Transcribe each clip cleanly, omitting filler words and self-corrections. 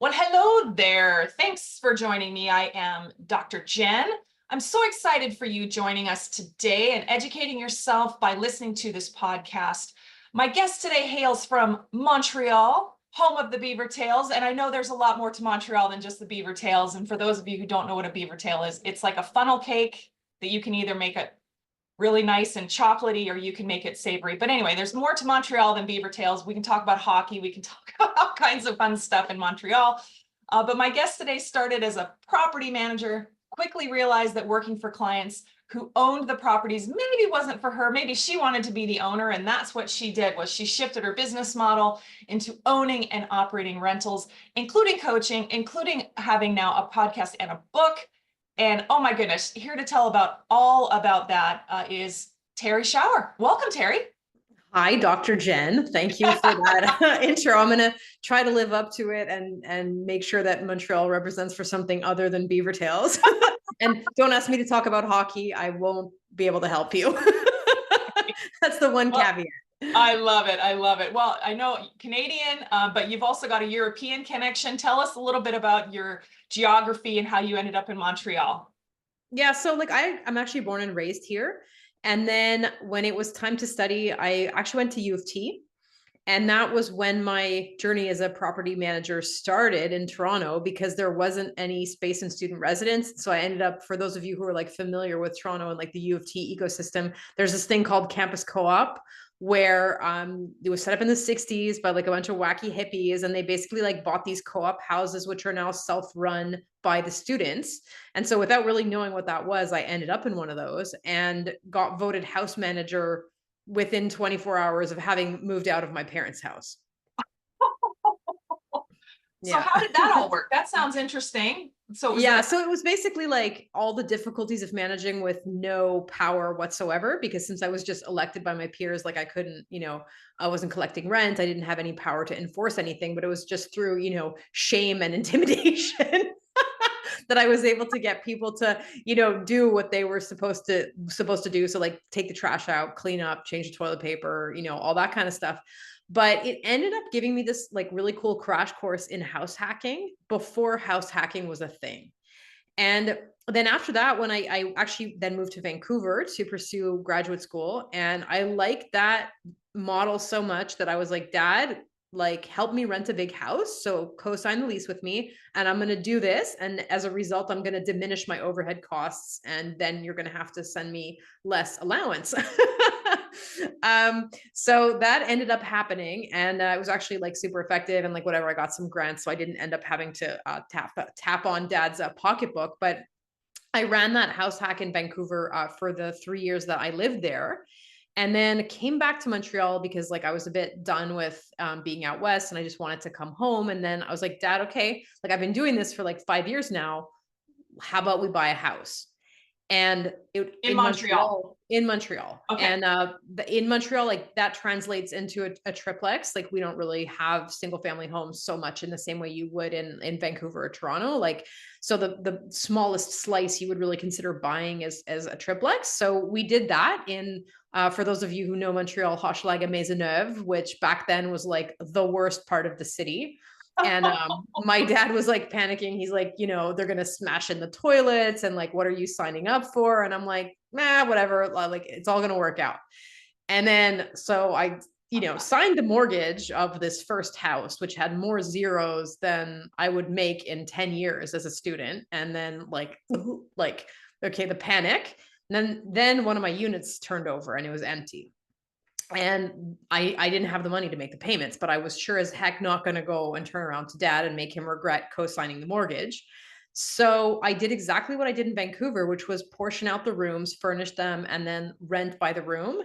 Well, hello there. Thanks for joining me. I am Dr. Jen. I'm so excited for you joining us today and educating yourself by listening to this podcast. My guest today hails from Montreal, home of the beaver tails. And I know there's a lot more to Montreal than just the beaver tails. And for those of you who don't know what a beaver tail is, it's like a funnel cake that you can either make it really nice and chocolatey, or you can make it savory. But anyway, there's more to Montreal than beaver tails. We can talk about hockey. We can talk about all kinds of fun stuff in Montreal. But my guest today started as a property manager, quickly realized that working for clients who owned the properties maybe wasn't for her. Maybe she wanted to be the owner, and that's what she did. Was she shifted her business model into owning and operating rentals, including coaching, including having now a podcast and a book. And oh my goodness, here to tell all about that is Terrie Schauer. Welcome, Terrie. Hi, Dr. Jen. Thank you for that intro. I'm going to try to live up to it and make sure that Montreal represents for something other than beaver tails. And don't ask me to talk about hockey. I won't be able to help you. That's the one caveat. I love it. I love it. Well, I know Canadian, but you've also got a European connection. Tell us a little bit about your geography and how you ended up in Montreal. Yeah, so like I'm actually born and raised here. And then when it was time to study, I actually went to U of T. And that was when my journey as a property manager started in Toronto, because there wasn't any space in student residence. So I ended up, for those of you who are like familiar with Toronto and like the U of T ecosystem, there's this thing called Campus Co-op, where it was set up in the 60s by like a bunch of wacky hippies, and they basically like bought these co-op houses, which are now self-run by the students. And so without really knowing what that was, I ended up in one of those and got voted house manager within 24 hours of having moved out of my parents' house. So how did that all work? That sounds interesting. So it was basically like all the difficulties of managing with no power whatsoever, because since I was just elected by my peers, like I couldn't, I wasn't collecting rent. I didn't have any power to enforce anything, but it was just through, shame and intimidation that I was able to get people to, do what they were supposed to do. So like take the trash out, clean up, change the toilet paper, all that kind of stuff. But it ended up giving me this like really cool crash course in house hacking before house hacking was a thing. And then after that, when I actually then moved to Vancouver to pursue graduate school, and I liked that model so much that I was like, Dad, like help me rent a big house. So co-sign the lease with me, and I'm going to do this. And as a result, I'm going to diminish my overhead costs. And then you're going to have to send me less allowance. So that ended up happening, and it was actually like super effective, and like whatever, I got some grants, so I didn't end up having to tap on Dad's pocketbook. But I ran that house hack in Vancouver for the 3 years that I lived there, and then came back to Montreal because like I was a bit done with being out west, and I just wanted to come home. And then I was like, Dad, okay, like I've been doing this for like 5 years now. How about we buy a house? And in Montreal. Okay. And in Montreal, like that translates into a triplex. Like we don't really have single family homes so much in the same way you would in Vancouver or Toronto. Like, so the smallest slice you would really consider buying as a triplex. So we did that in, for those of you who know Montreal, Hochelaga Maisonneuve, which back then was like the worst part of the city. And my dad was like panicking. He's like, they're going to smash in the toilets, and like, what are you signing up for? And I'm like, nah, whatever. Like, it's all going to work out. And then, so I, signed the mortgage of this first house, which had more zeros than I would make in 10 years as a student. And then like, okay, the panic. And then one of my units turned over and it was empty. And I didn't have the money to make the payments, but I was sure as heck not going to go and turn around to Dad and make him regret co-signing the mortgage. So I did exactly what I did in Vancouver, which was portion out the rooms, furnish them, and then rent by the room.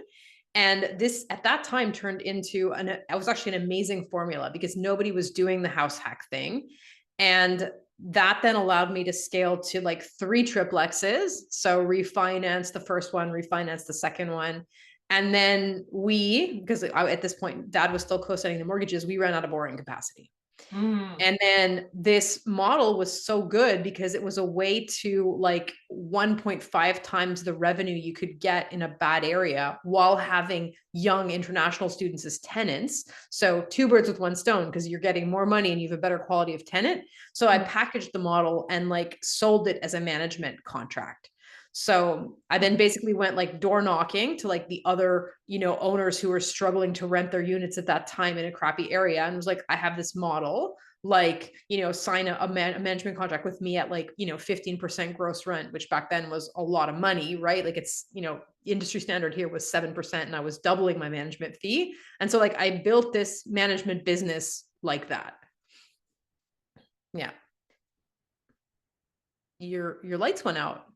And this at that time turned into it was actually an amazing formula because nobody was doing the house hack thing. And that then allowed me to scale to like 3 triplexes. So refinance the first one, refinance the second one. And then because at this point, Dad was still co-signing the mortgages, we ran out of borrowing capacity. Mm. And then this model was so good because it was a way to like 1.5 times the revenue you could get in a bad area while having young international students as tenants. So two birds with one stone, because you're getting more money and you have a better quality of tenant. So I Mm. packaged the model and like sold it as a management contract. So I then basically went like door knocking to like the other, owners who were struggling to rent their units at that time in a crappy area, and was like, I have this model, like, sign a management contract with me at like, 15% gross rent, which back then was a lot of money, right? Like it's, industry standard here was 7%, and I was doubling my management fee. And so like I built this management business like that. Yeah. Your lights went out.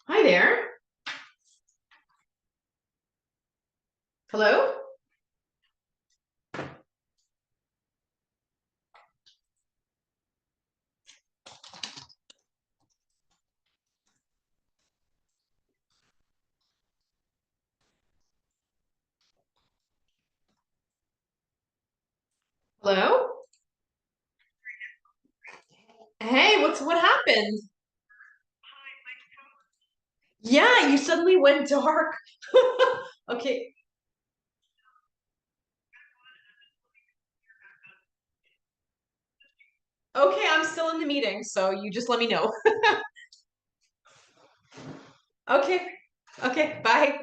Hi there. Hello? Hello? Hey, what happened? Yeah, you suddenly went dark. Okay. Okay, I'm still in the meeting, so you just let me know. Okay. Okay, bye.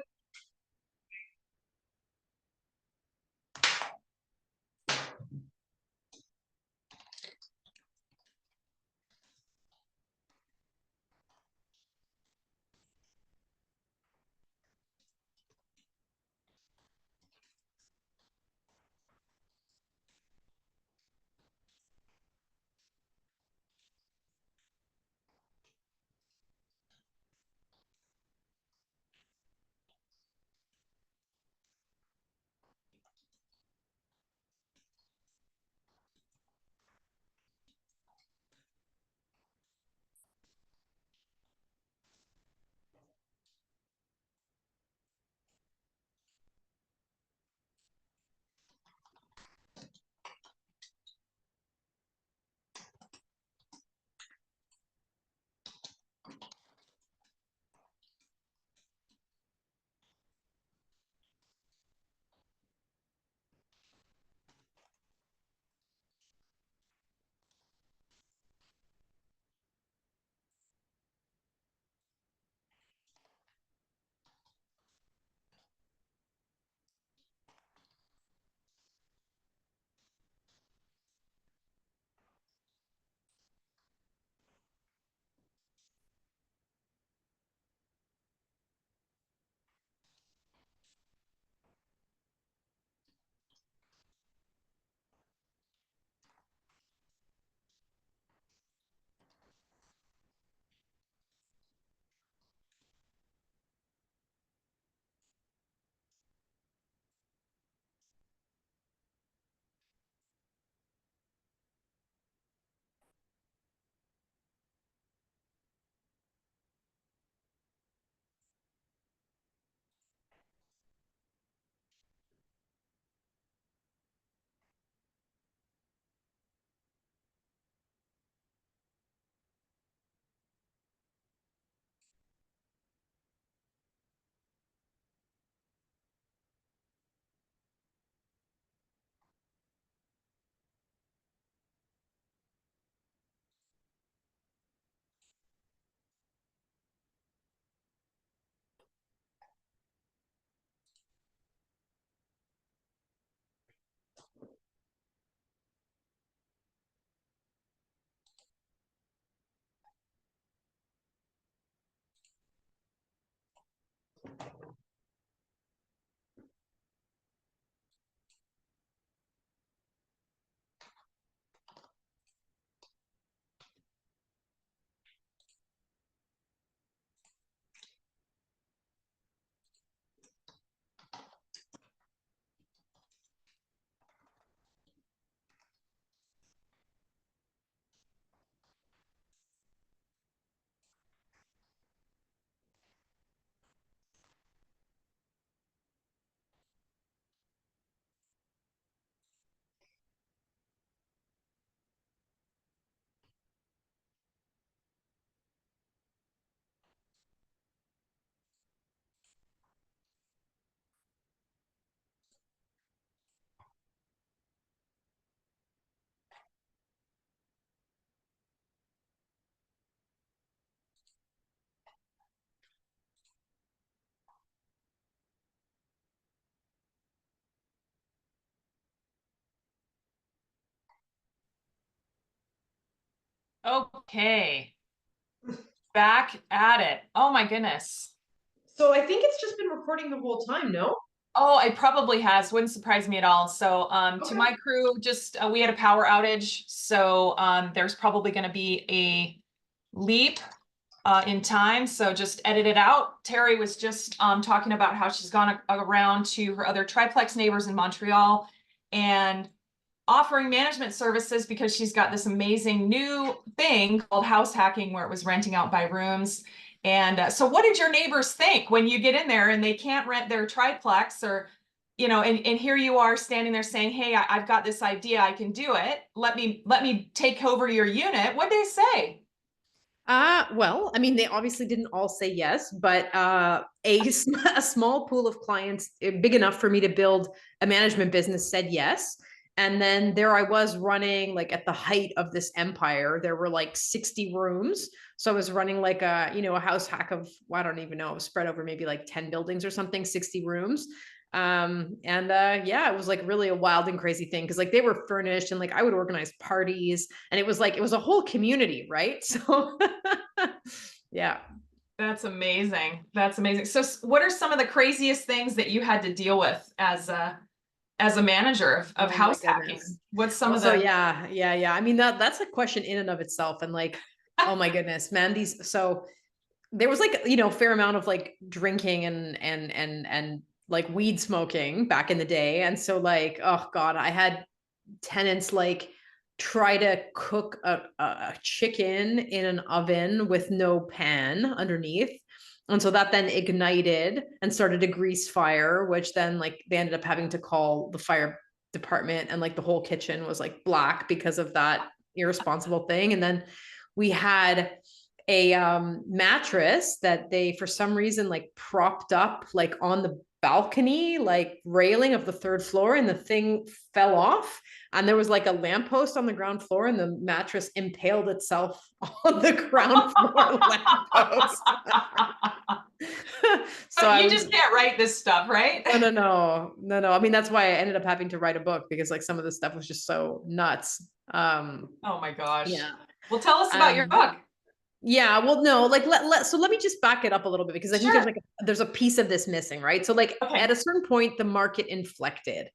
Okay. Back at it. Oh my goodness. So I think it's just been recording the whole time, no? Oh, it probably has. Wouldn't surprise me at all. So, to Okay. my crew, just we had a power outage, so there's probably going to be a leap in time. So just edit it out. Terrie was just talking about how she's gone around to her other triplex neighbors in Montreal and offering management services because she's got this amazing new thing called house hacking where it was renting out by rooms. And so what did your neighbors think when you get in there and they can't rent their triplex or, and here you are standing there saying, hey, I've got this idea, I can do it. Let me take over your unit. What'd they say? Well, I mean, they obviously didn't all say yes, but a small pool of clients big enough for me to build a management business said yes. And then there I was running like at the height of this empire. There were like 60 rooms. So I was running like a house hack of, well, I don't even know, spread over maybe like 10 buildings or something, 60 rooms. Yeah, it was like really a wild and crazy thing because like they were furnished and like I would organize parties and it was like it was a whole community, right? So yeah. That's amazing. That's amazing. So what are some of the craziest things that you had to deal with as a manager of Oh my house hacking? goodness. What's some Well, of so the yeah. I mean that's a question in and of itself. And like, oh my goodness, man, these so there was like, fair amount of like drinking and like weed smoking back in the day. And so like, oh God, I had tenants like try to cook a chicken in an oven with no pan underneath. And so that then ignited and started to grease fire, which then like they ended up having to call the fire department and like the whole kitchen was like black because of that irresponsible thing. And then we had a mattress that they for some reason like propped up like on the balcony like railing of the third floor and the thing fell off and there was like a lamppost on the ground floor and the mattress impaled itself on the ground floor lamppost. So But I you was just can't write this stuff, right? no. I mean that's why I ended up having to write a book because like some of the stuff was just so nuts. Oh my gosh. Yeah. Well, tell us about your um book. Yeah, well, no, like so let me just back it up a little bit because I think Sure. there's a piece of this missing, right? So like at Okay. a certain point, the market inflected,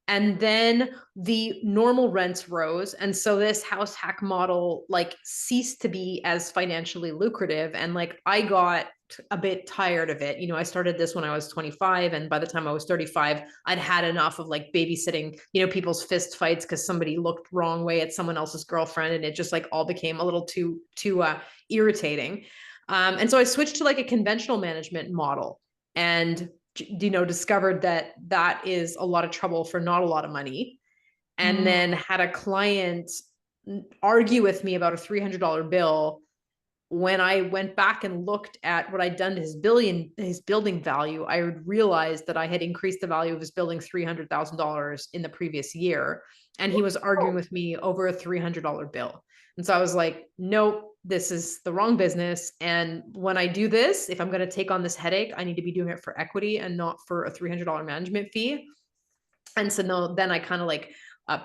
and then the normal rents rose, and so this house hack model like ceased to be as financially lucrative, and like I got a bit tired of it. I started this when I was 25, and by the time I was 35, I'd had enough of like babysitting, people's fist fights because somebody looked wrong way at someone else's girlfriend, and it just like all became a little too irritating. And so I switched to like a conventional management model and, discovered that that is a lot of trouble for not a lot of money. And Mm. then had a client argue with me about a $300 bill when I went back and looked at what I'd done to his building value. I realized that I had increased the value of his building $300,000 in the previous year, and he was arguing with me over a $300 bill. And so I was like, nope, this is the wrong business. And when I do this, if I'm going to take on this headache, I need to be doing it for equity and not for a $300 management fee. And so no, then I kind of like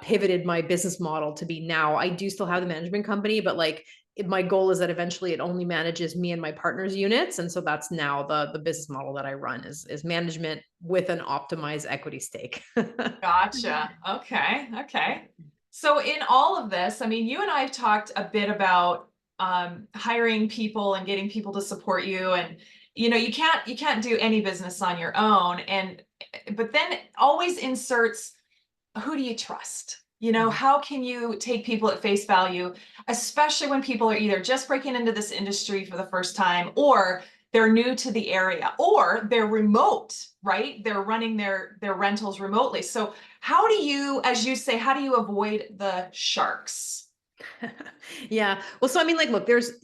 pivoted my business model to be now I do still have the management company, but like my goal is that eventually it only manages me and my partner's units. And so that's now the business model that I run is management with an optimized equity stake. Gotcha. Okay. Okay. So in all of this, I mean, you and I have talked a bit about hiring people and getting people to support you, and you can't do any business on your own. And but then it always inserts, who do you trust? How can you take people at face value, especially when people are either just breaking into this industry for the first time, or they're new to the area, or they're remote, right? They're running their rentals remotely. So how do you, as you say, how do you avoid the sharks? Yeah. Well, so I mean, like, look, there's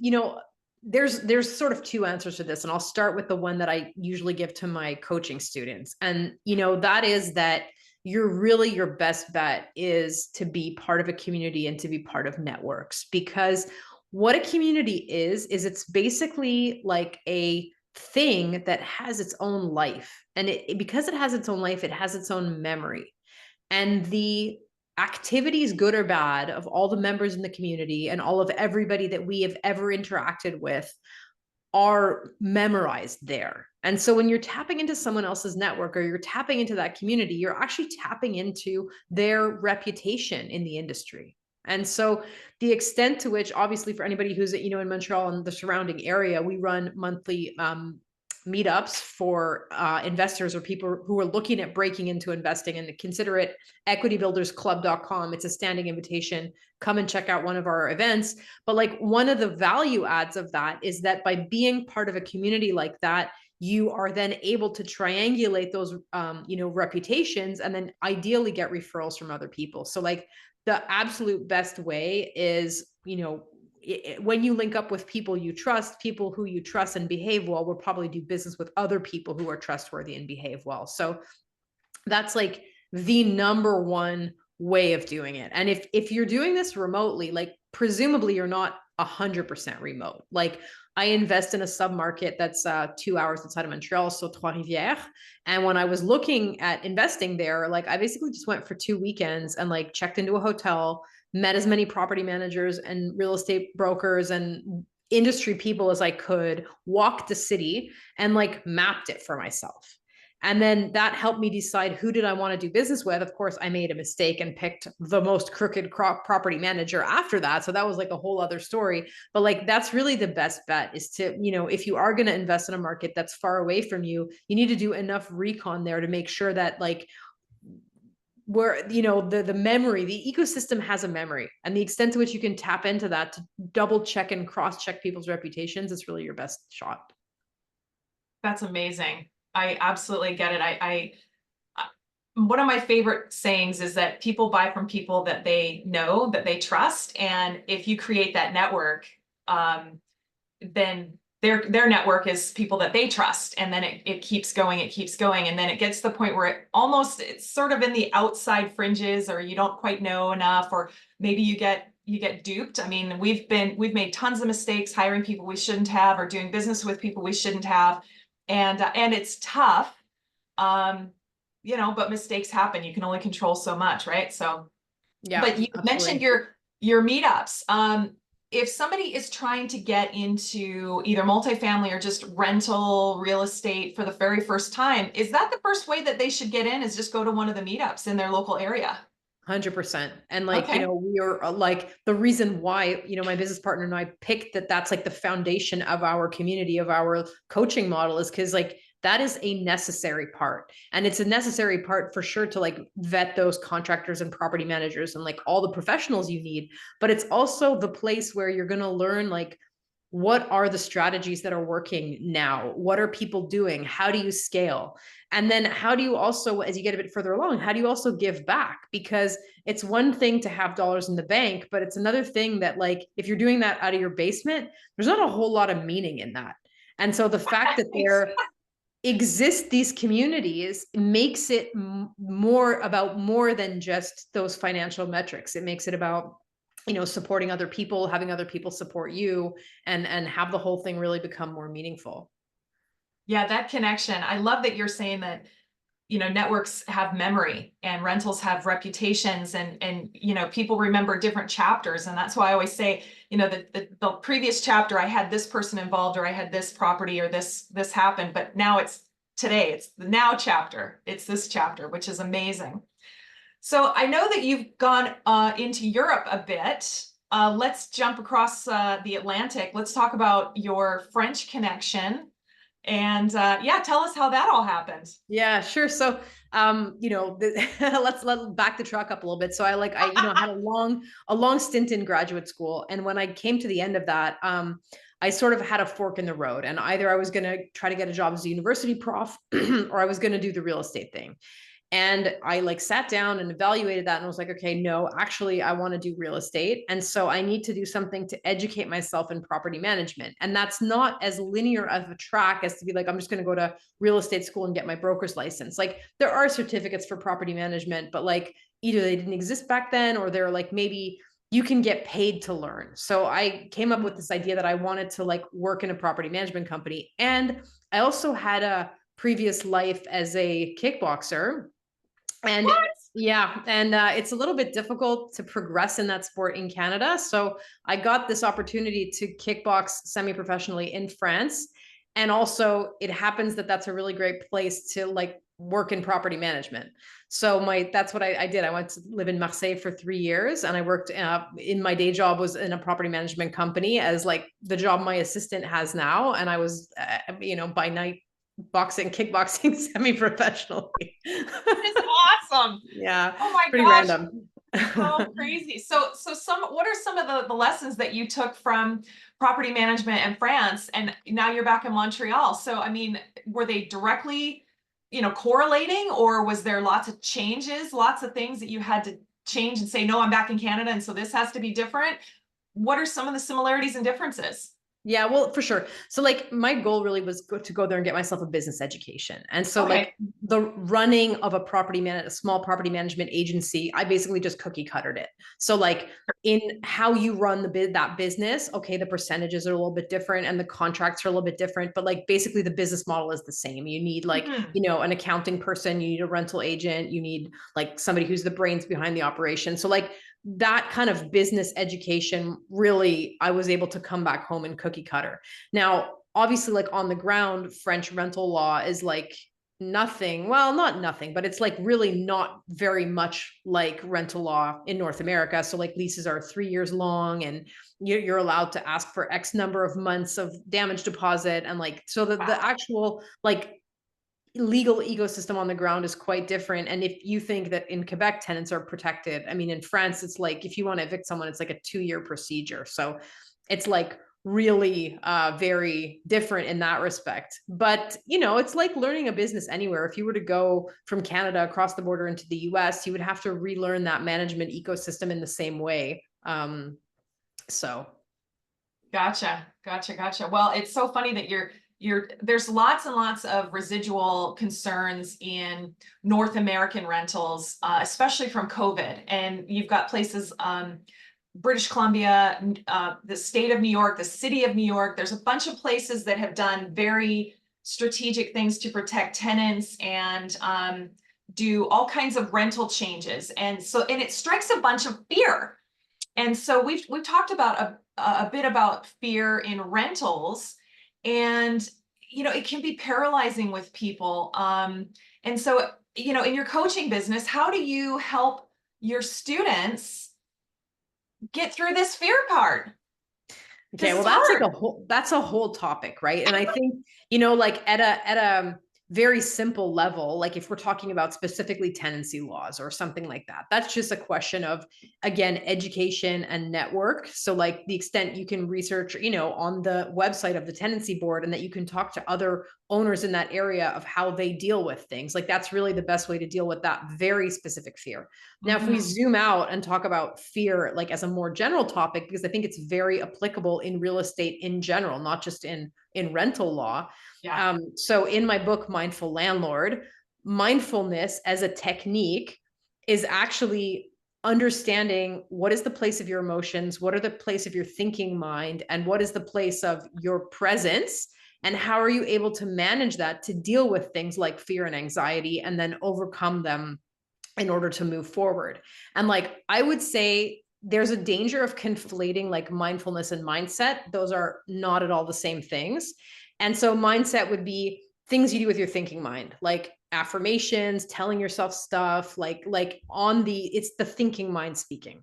sort of two answers to this, and I'll start with the one that I usually give to my coaching students. And that is that your best bet is to be part of a community and to be part of networks, because what a community is it's basically like a thing that has its own life. And because it has its own life, it has its own memory. And the activities, good or bad, of all the members in the community and all of everybody that we have ever interacted with are memorized there. And so when you're tapping into someone else's network, or you're tapping into that community, you're actually tapping into their reputation in the industry. And so the extent to which, obviously, for anybody who's, in Montreal and the surrounding area, we run monthly meetups for investors or people who are looking at breaking into investing, and consider it equitybuildersclub.com. It's a standing invitation. Come and check out one of our events. But like, one of the value adds of that is that by being part of a community like that, you are then able to triangulate those reputations, and then ideally get referrals from other people. So like, the absolute best way is, when you link up with people you trust, people who you trust and behave well, will probably do business with other people who are trustworthy and behave well. So that's like the number one way of doing it. And if you're doing this remotely, like, presumably you're not 100% remote. Like, I invest in a sub-market that's 2 hours outside of Montreal, so Trois-Rivières. And when I was looking at investing there, like, I basically just went for 2 weekends and like checked into a hotel, met as many property managers and real estate brokers and industry people as I could, walked the city and like mapped it for myself. And then that helped me decide who did I want to do business with. Of course, I made a mistake and picked the most crooked property manager after that. So that was like a whole other story. But like, that's really the best bet, is to, if you are going to invest in a market that's far away from you, you need to do enough recon there to make sure that, like, where, the memory, the ecosystem has a memory, and the extent to which you can tap into that to double check and cross check people's reputations is really your best shot. That's amazing. I absolutely get it. One of my favorite sayings is that people buy from people that they know, that they trust. And if you create that network, then their network is people that they trust. And then it keeps going, it keeps going. And then it gets to the point where it's sort of in the outside fringes, or you don't quite know enough, or maybe you get duped. I mean, we've made tons of mistakes hiring people we shouldn't have, or doing business with people we shouldn't have. And it's tough, but mistakes happen. You can only control so much, right? So, Yeah, but you absolutely. mentioned your meetups. If somebody is trying to get into either multifamily or just rental real estate for the very first time, is that the first way that they should get in, is just go to one of the meetups in their local area? 100%. And like, Okay. we are like, the reason why, my business partner and I picked that's like the foundation of our community, of our coaching model, is because like, that is a necessary part. And it's a necessary part for sure to like vet those contractors and property managers and like all the professionals you need. But it's also the place where you're going to learn, like, what are the strategies that are working now? What are people doing? How do you scale? And then how do you also, as you get a bit further along, how do you also give back? Because it's one thing to have dollars in the bank, but it's another thing that, like, if you're doing that out of your basement, there's not a whole lot of meaning in that. And so the fact that there exist these communities makes it more than just those financial metrics. It makes it about, supporting other people, having other people support you, and have the whole thing really become more meaningful. Yeah, that connection. I love that you're saying that, networks have memory and rentals have reputations, and people remember different chapters. And that's why I always say, the previous chapter, I had this person involved, or I had this property, or this happened, but now it's the now chapter. It's this chapter, which is amazing. So I know that you've gone into Europe a bit. Let's jump across the Atlantic. Let's talk about your French connection. And tell us how that all happened. Yeah, sure. So, let's back the truck up a little bit. So I had a long stint in graduate school. And when I came to the end of that, I sort of had a fork in the road, and either I was going to try to get a job as a university prof or I was going to do the real estate thing. And I like sat down and evaluated that and was like, okay, no, actually, I want to do real estate. And so I need to do something to educate myself in property management. And that's not as linear of a track as to be like, I'm just going to go to real estate school and get my broker's license. Like, there are certificates for property management, but like, either they didn't exist back then, or they're like, maybe you can get paid to learn. So I came up with this idea that I wanted to like work in a property management company. And I also had a previous life as a kickboxer. And What? Yeah, and it's a little bit difficult to progress in that sport in Canada. So I got this opportunity to kickbox semi-professionally in France, and also it happens that that's a really great place to like work in property management. So that's what I did. I went to live in Marseille for 3 years, and I worked in my day job was in a property management company as like the job my assistant has now, and I was by night boxing, kickboxing semi-professionally. That is awesome. Yeah, Oh my pretty gosh. random. How crazy. What are some of the lessons that you took from property management in France and now you're back in Montreal? So, I mean, were they directly, correlating, or was there lots of changes, lots of things that you had to change and say, no, I'm back in Canada, and so this has to be different? What are some of the similarities and differences? Yeah, well, for sure. So like my goal really was to go there and get myself a business education. And so Okay. like the running of a small property management agency, I basically just cookie cuttered it. So like in how you run that business, okay, the percentages are a little bit different and the contracts are a little bit different, but like basically the business model is the same. You need like, Mhm. an accounting person, you need a rental agent, you need like somebody who's the brains behind the operation. So like that kind of business education, really, I was able to come back home and cookie cutter. Now, obviously, like on the ground, French rental law is like nothing. Well, not nothing, but it's like really not very much like rental law in North America. So like leases are 3 years long, and you're allowed to ask for X number of months of damage deposit. And like, so the Wow. actual like legal ecosystem on the ground is quite different. And if you think that in Quebec tenants are protected, I mean, in France, it's like if you want to evict someone, it's like a 2-year procedure. So it's like really very different in that respect. But it's like learning a business anywhere. If you were to go from Canada across the border into the US, you would have to relearn that management ecosystem in the same way. So Gotcha, gotcha, gotcha. Well, it's so funny that there's lots and lots of residual concerns in North American rentals, especially from COVID. And you've got places, British Columbia, the state of New York, the city of New York. There's a bunch of places that have done very strategic things to protect tenants and do all kinds of rental changes. And it strikes a bunch of fear. And so we've talked about a bit about fear in rentals, and it can be paralyzing with people. And so in your coaching business, how do you help your students get through this fear part? okay, Because well, it's hard. that's a whole topic, right? And I think, like at a very simple level, like if we're talking about specifically tenancy laws or something like that, that's just a question of, again, education and network. So like the extent you can research, on the website of the tenancy board, and that you can talk to other owners in that area of how they deal with things. Like that's really the best way to deal with that very specific fear. Now, if we Mhm. zoom out and talk about fear, like as a more general topic, because I think it's very applicable in real estate in general, not just in rental law. Yeah. So in my book, Mindful Landlord, mindfulness as a technique is actually understanding what is the place of your emotions, what are the place of your thinking mind, and what is the place of your presence, and how are you able to manage that to deal with things like fear and anxiety and then overcome them in order to move forward. And like I would say there's a danger of conflating like mindfulness and mindset. Those are not at all the same things. And so mindset would be things you do with your thinking mind, like affirmations, telling yourself stuff, like it's the thinking mind speaking.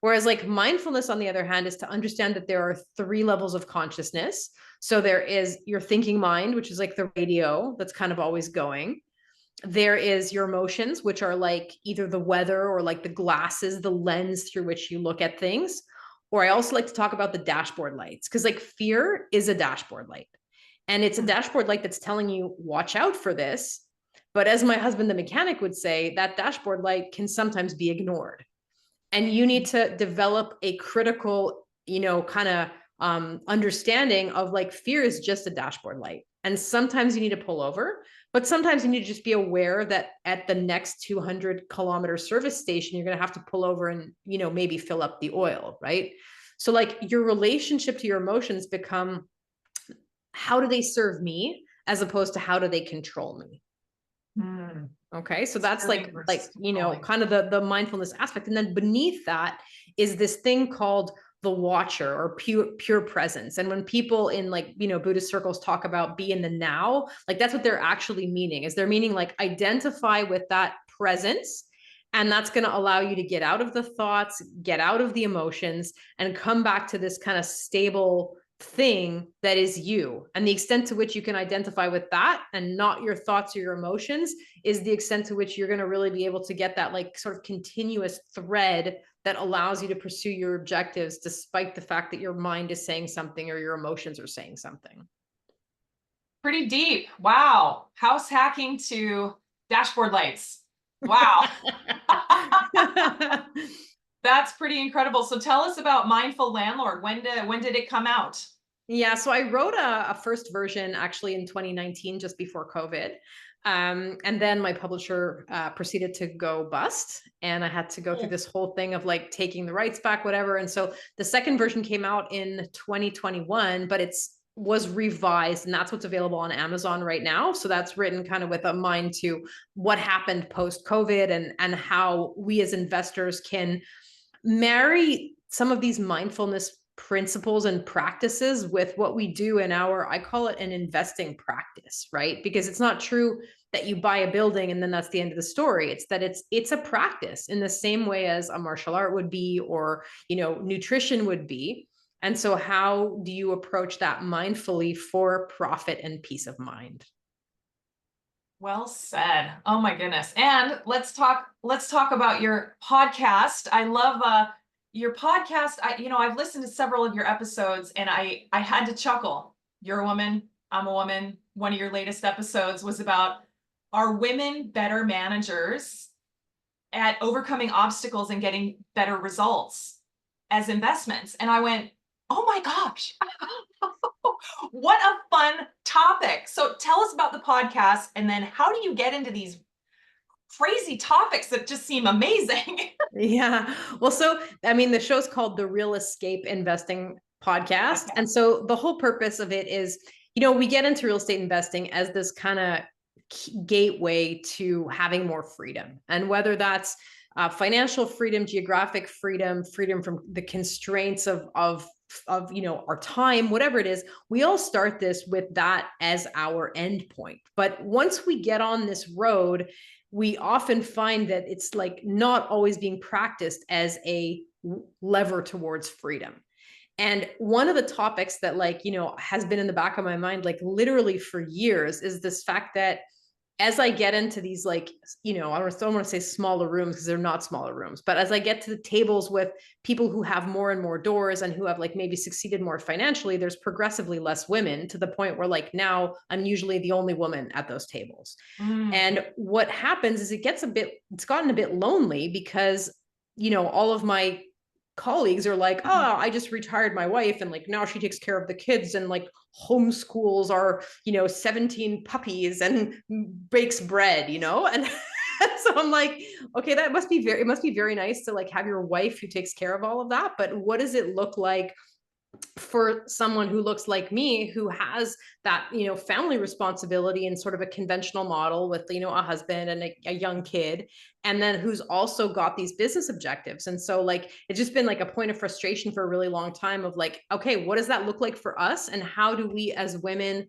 Whereas like mindfulness, on the other hand, is to understand that there are 3 levels of consciousness. So there is your thinking mind, which is like the radio that's kind of always going. There is your emotions, which are like either the weather or like the glasses, the lens through which you look at things. Or I also like to talk about the dashboard lights, because like fear is a dashboard light, and it's a Hmm. dashboard light that's telling you, watch out for this. But as my husband, the mechanic, would say, that dashboard light can sometimes be ignored. And you need to develop a critical, kind of understanding of like fear is just a dashboard light. And sometimes you need to pull over, but sometimes you need to just be aware that at the next 200-kilometer service station, you're going to have to pull over and, maybe fill up the oil, right? So like your relationship to your emotions become, how do they serve me as opposed to how do they control me? Hmm. Okay. So It's that's feeling versus controlling. kind of the mindfulness aspect. And then beneath that is this thing called the watcher or pure presence. And when people in Buddhist circles talk about be in the now, like that's what they're actually meaning, is they're meaning like identify with that presence. And that's going to allow you to get out of the thoughts, get out of the emotions, and come back to this kind of stable thing that is you. And the extent to which you can identify with that and not your thoughts or your emotions is the extent to which you're going to really be able to get that like sort of continuous thread that allows you to pursue your objectives despite the fact that your mind is saying something or your emotions are saying something. Pretty deep. Wow. House hacking to dashboard lights. Wow. That's pretty incredible. So tell us about Mindful Landlord. When did it come out? Yeah, so I wrote a first version actually in 2019, just before COVID. And then my publisher proceeded to go bust, and I had to go through this whole thing of like taking the rights back, whatever. And so the second version came out in 2021, but was revised, and that's what's available on Amazon right now. So that's written kind of with a mind to what happened post COVID, and how we as investors can marry some of these mindfulness principles and practices with what we do in I call it an investing practice, right? Because it's not true that you buy a building and then that's the end of the story. It's that it's a practice in the same way as a martial art would be, or, nutrition would be. And so how do you approach that mindfully for profit and peace of mind? Well said. Oh my goodness. And let's talk about your podcast. I love your podcast. I've listened to several of your episodes and I had to chuckle. You're a woman, I'm a woman. One of your latest episodes was about, are women better managers at overcoming obstacles and getting better results as investments? And I went, "Oh my gosh." What a fun topic. So tell us about the podcast, and then how do you get into these crazy topics that just seem amazing? Yeah. Well, so I mean, the show's called The Real Escape Investing Podcast. Okay. And so the whole purpose of it is, we get into real estate investing as this kind of gateway to having more freedom. And whether that's financial freedom, geographic freedom, freedom from the constraints of our time, whatever it is, we all start this with that as our end point. But once we get on this road, we often find that it's like not always being practiced as a lever towards freedom. And one of the topics that has been in the back of my mind, like literally for years, is this fact that as I get into these, I don't want to say smaller rooms because they're not smaller rooms, but as I get to the tables with people who have more and more doors and who have maybe succeeded more financially, there's progressively less women, to the point where now I'm usually the only woman at those tables. Mm. And what happens is it's gotten a bit lonely because, all of my colleagues are like, oh, I just retired my wife and now she takes care of the kids and homeschools our 17 puppies and bakes bread, and so I'm like, okay, it must be very nice to have your wife who takes care of all of that, but what does it look like for someone who looks like me, who has that, family responsibility in sort of a conventional model with, a husband and a young kid, and then who's also got these business objectives? And so it's just been a point of frustration for a really long time of okay, what does that look like for us? And how do we as women,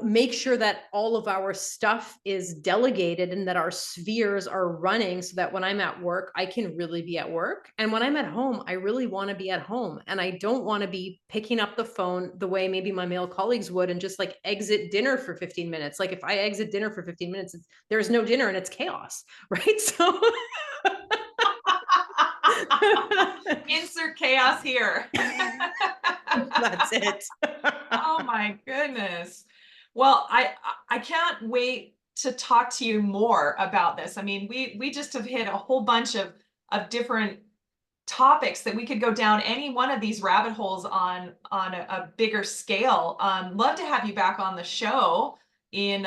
make sure that all of our stuff is delegated and that our spheres are running so that when I'm at work, I can really be at work. And when I'm at home, I really want to be at home. And I don't want to be picking up the phone the way maybe my male colleagues would and just exit dinner for 15 minutes. If I exit dinner for 15 minutes, there's no dinner and it's chaos, right? So Insert chaos here. that's it. Oh my goodness. Well, I can't wait to talk to you more about this. I mean, we just have hit a whole bunch of different topics that we could go down any one of these rabbit holes on a bigger scale. Love to have you back on the show in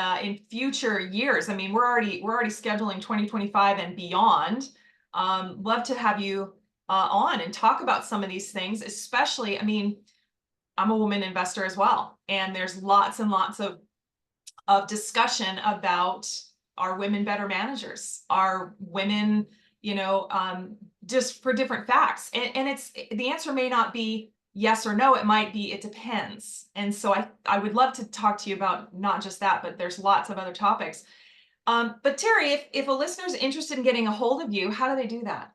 future years. I mean, we're already scheduling 2025 and beyond. Love to have you on and talk about some of these things, especially, I mean, I'm a woman investor as well, and there's lots and lots of discussion about are women better managers? Are women, just for different facts? And it's the answer may not be yes or no, it might be it depends. And so I would love to talk to you about not just that, but there's lots of other topics. But Terrie, if a listener's interested in getting a hold of you, how do they do that?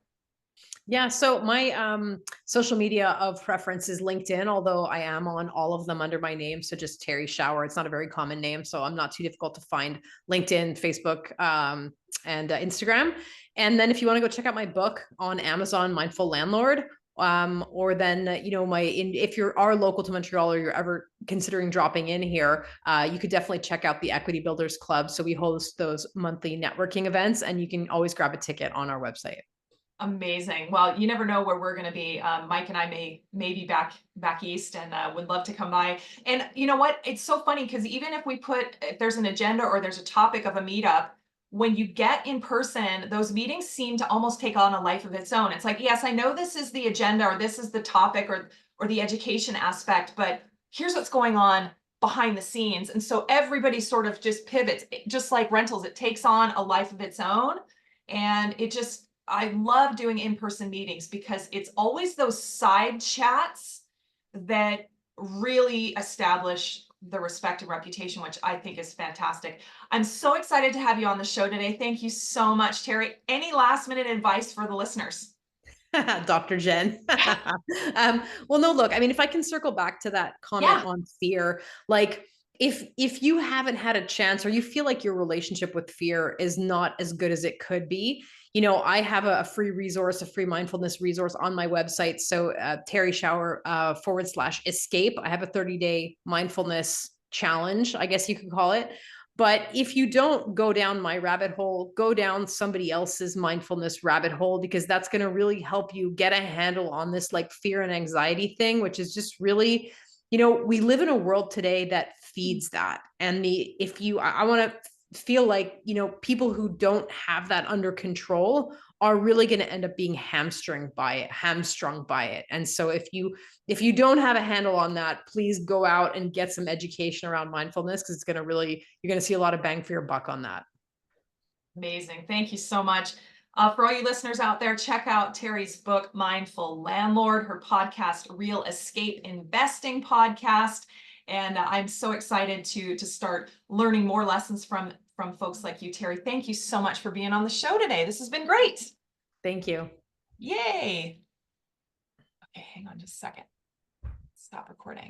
Yeah, so my social media of preference is LinkedIn, although I am on all of them under my name. So just Terrie Schauer. It's not a very common name, so I'm not too difficult to find. LinkedIn, Facebook, and Instagram. And then if you want to go check out my book on Amazon, Mindful Landlord, or then if you are local to Montreal or you're ever considering dropping in here, you could definitely check out the Equity Builders Club. So we host those monthly networking events, and you can always grab a ticket on our website. Amazing. Well, you never know where we're going to be. Mike and I may be back east, and would love to come by. And you know what? It's so funny because even if there's an agenda or there's a topic of a meetup, when you get in person, those meetings seem to almost take on a life of its own. It's like, yes, I know this is the agenda or this is the topic or the education aspect, but here's what's going on behind the scenes. And so everybody sort of just pivots, just like rentals. It takes on a life of its own, and I love doing in-person meetings because it's always those side chats that really establish the respect and reputation, which I think is fantastic. I'm so excited to have you on the show today. Thank you so much, Terrie. Any last minute advice for the listeners? Dr. Jen. Well, no, look, I mean, if I can circle back to that comment Yeah. on fear, like if you haven't had a chance or you feel like your relationship with fear is not as good as it could be, I have a free resource, a free mindfulness resource on my website. So Terrie Schauer /escape. I have a 30-day mindfulness challenge, I guess you could call it. But if you don't go down my rabbit hole, go down somebody else's mindfulness rabbit hole, because that's going to really help you get a handle on this like fear and anxiety thing, which is just really, we live in a world today that feeds that. And I want to feel like, people who don't have that under control are really going to end up being hamstrung by it. And so if you don't have a handle on that, please go out and get some education around mindfulness, because you're going to see a lot of bang for your buck on that. Amazing. Thank you so much. For all you listeners out there, check out Terrie's book, Mindful Landlord, her podcast, Real Escape Investing Podcast. And I'm so excited to start learning more lessons from folks like you, Terrie. Thank you so much for being on the show today. This has been great. Thank you. Yay. Okay, hang on just a second. Stop recording.